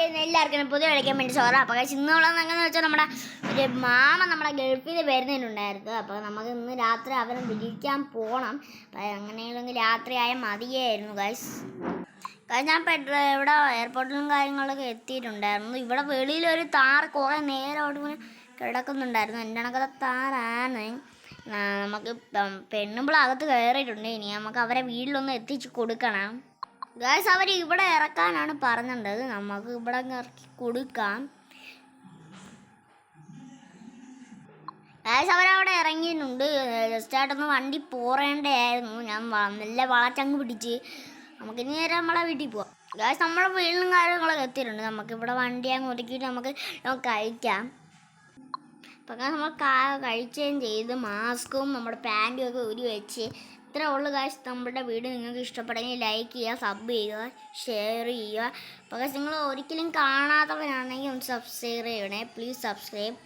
Okay, എല്ലാവർക്കും പുതിയ കളിക്കാൻ വേണ്ടി സോറ. അപ്പോൾ ഇന്നുള്ളതെന്ന് എങ്ങനെയാണെന്ന് വെച്ചാൽ നമ്മുടെ ഒരു മാമ നമ്മുടെ ഗൾഫിൽ വരുന്നതിനുണ്ടായിരുന്നു. അപ്പോൾ നമുക്ക് ഇന്ന് രാത്രി അവരെ വിളിക്കാൻ പോകണം. അപ്പോൾ അങ്ങനെയെങ്കിൽ രാത്രി ആയാൽ മതിയായിരുന്നു ഗൈസ്. ഞാൻ ഇവിടെ എയർപോർട്ടിലും കാര്യങ്ങളൊക്കെ എത്തിയിട്ടുണ്ടായിരുന്നു. ഇവിടെ വെളിയിലൊരു താറ് കുറേ നേരമായിട്ട് കിടക്കുന്നുണ്ടായിരുന്നു. എൻ്റെ കണക്കത്തെ താറാണ്. നമുക്ക് പെണ്ണുമ്പോൾ അകത്ത് കയറിയിട്ടുണ്ട്. ഇനി നമുക്ക് അവരെ വീട്ടിലൊന്ന് എത്തിച്ച് കൊടുക്കണം ഗൈസ്. അവർ ഇവിടെ ഇറക്കാനാണ് പറഞ്ഞത്. നമുക്ക് ഇവിടെ ഇറക്കി കൊടുക്കാം ഗൈസ്. അവരവിടെ ഇറങ്ങിയിട്ടുണ്ട്. ജസ്റ്റായിട്ടൊന്ന് വണ്ടി പോറേണ്ടതായിരുന്നു. ഞാൻ നല്ല വളച്ചങ്ങ് പിടിച്ച് നമുക്കിനി നേരെ നമ്മളെ വീട്ടിൽ പോവാം ഗൈസ്. നമ്മളെ വീട്ടിലും കാര്യങ്ങളൊക്കെ എത്തിയിട്ടുണ്ട്. നമുക്കിവിടെ വണ്ടി അങ്ങ് ഒതുക്കിയിട്ട് നമുക്ക് കഴിക്കാം. അപ്പം നമ്മൾ കഴിക്കുകയും ചെയ്ത് മാസ്കും നമ്മുടെ പാൻറ്റും ഒക്കെ ഊരി വെച്ച് ഇത്രേ ഉള്ളൂ ഗൈസ്. നമ്മുടെ വീഡിയോ നിങ്ങൾക്ക് ഇഷ്ടപ്പെടുമെങ്കിൽ ലൈക്ക് ചെയ്യുക, സബ് ചെയ്യുക, ഷെയർ ചെയ്യുക. അപ്പോൾ നിങ്ങൾ ഒരിക്കലും കാണാത്തവരാണെങ്കിൽ ഒന്ന് സബ്സ്ക്രൈബ് ചെയ്യണേ. Please subscribe.